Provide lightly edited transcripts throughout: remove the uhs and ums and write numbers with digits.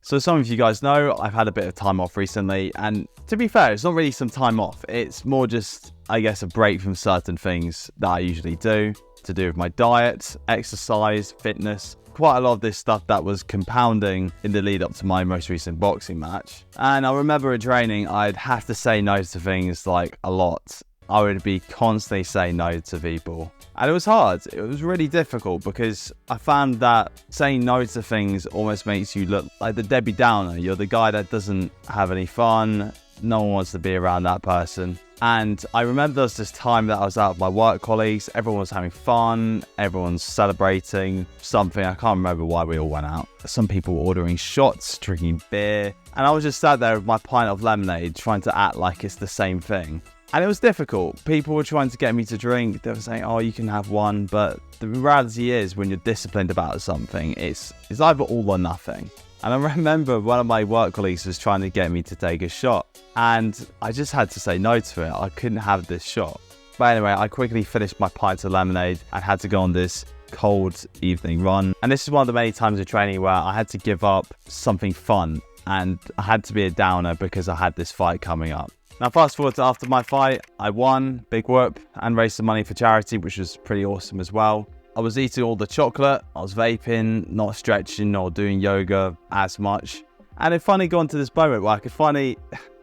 So some of you guys know I've had a bit of time off recently, and to be fair, it's not really some time off. It's more just, I guess, a break from certain things that I usually do to do with my diet, exercise, fitness. Quite a lot of this stuff that was compounding in the lead up to my most recent boxing match. And I remember at training, I'd have to say no to things like a lot. I would be constantly saying no to people. And it was hard. It was really difficult because I found that saying no to things almost makes you look like the Debbie Downer. You're the guy that doesn't have any fun. No one wants to be around that person. And I remember there was this time that I was out with my work colleagues. Everyone was having fun. Everyone's celebrating something. I can't remember why we all went out. Some people were ordering shots, drinking beer. And I was just sat there with my pint of lemonade trying to act like it's the same thing. And it was difficult. People were trying to get me to drink. They were saying, oh, you can have one. But the reality is when you're disciplined about something, it's either all or nothing. And I remember one of my work colleagues was trying to get me to take a shot. And I just had to say no to it. I couldn't have this shot. But anyway, I quickly finished my pint of lemonade and had to go on this cold evening run. And this is one of the many times of training where I had to give up something fun. And I had to be a downer because I had this fight coming up. Now, fast forward to after my fight, I won, big whoop, and raised some money for charity, which was pretty awesome as well. I was eating all the chocolate, I was vaping, not stretching or doing yoga as much. And it finally got to this moment where I could finally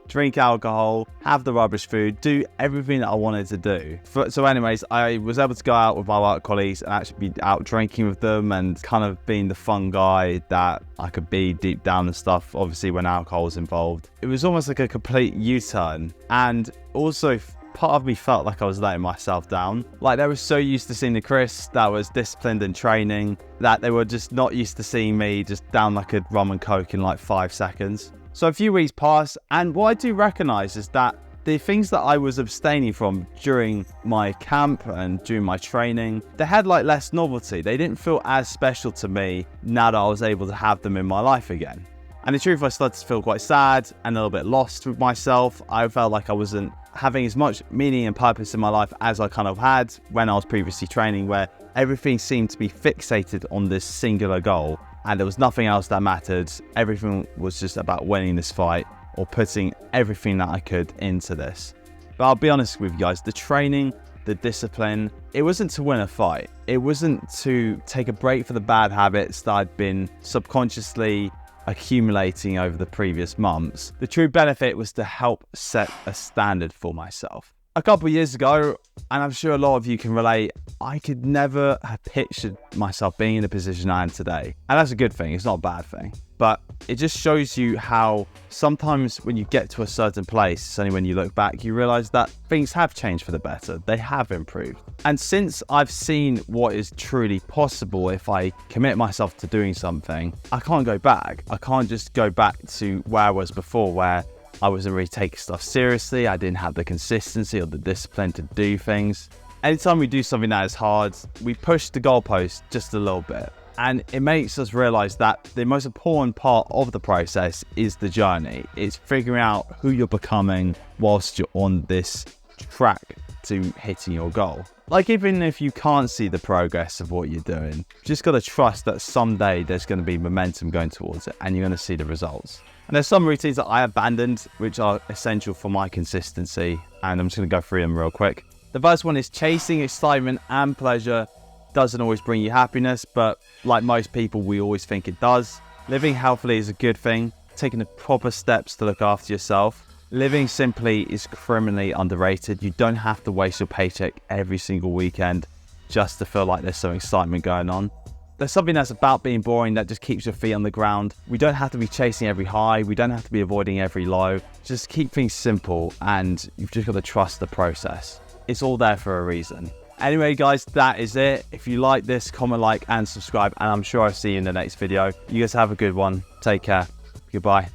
drink alcohol, have the rubbish food, do everything that I wanted to do. So anyways, I was able to go out with my work colleagues and actually be out drinking with them and kind of being the fun guy that I could be deep down and stuff, obviously when alcohol was involved. It was almost like a complete U-turn, and also part of me felt like I was letting myself down. Like they were so used to seeing the Chris that was disciplined in training that they were just not used to seeing me just down like a rum and coke in like 5 seconds. So a few weeks passed, and what I do recognize is that the things that I was abstaining from during my camp and during my training, they had like less novelty. They didn't feel as special to me now that I was able to have them in my life again. And in truth, I started to feel quite sad and a little bit lost with myself. I felt like I wasn't having as much meaning and purpose in my life as I kind of had when I was previously training, where everything seemed to be fixated on this singular goal. And there was nothing else that mattered. Everything was just about winning this fight or putting everything that I could into this. But I'll be honest with you guys, the training, the discipline, it wasn't to win a fight. It wasn't to take a break for the bad habits that I'd been subconsciously accumulating over the previous months. The true benefit was to help set a standard for myself. A couple of years ago, and I'm sure a lot of you can relate, I could never have pictured myself being in the position I am today. And that's a good thing, it's not a bad thing. But it just shows you how sometimes when you get to a certain place, it's only when you look back, you realize that things have changed for the better. They have improved. And since I've seen what is truly possible if I commit myself to doing something, I can't go back. I can't just go back to where I was before, where I wasn't really taking stuff seriously. I didn't have the consistency or the discipline to do things. Anytime we do something that is hard, we push the goalpost just a little bit. And it makes us realize that the most important part of the process is the journey. It's figuring out who you're becoming whilst you're on this track to hitting your goal. Like, even if you can't see the progress of what you're doing, you just got to trust that someday there's going to be momentum going towards it and you're going to see the results. And there's some routines that I abandoned, which are essential for my consistency. And I'm just going to go through them real quick. The first one is chasing excitement and pleasure doesn't always bring you happiness, but like most people, we always think it does. Living healthily is a good thing. Taking the proper steps to look after yourself. Living simply is criminally underrated. You don't have to waste your paycheck every single weekend just to feel like there's some excitement going on. There's something that's about being boring that just keeps your feet on the ground. We don't have to be chasing every high. We don't have to be avoiding every low. Just keep things simple, and you've just got to trust the process. It's all there for a reason. Anyway, guys, that is it. If you like this, comment, like, and subscribe, and I'm sure I'll see you in the next video. You guys have a good one. Take care. Goodbye.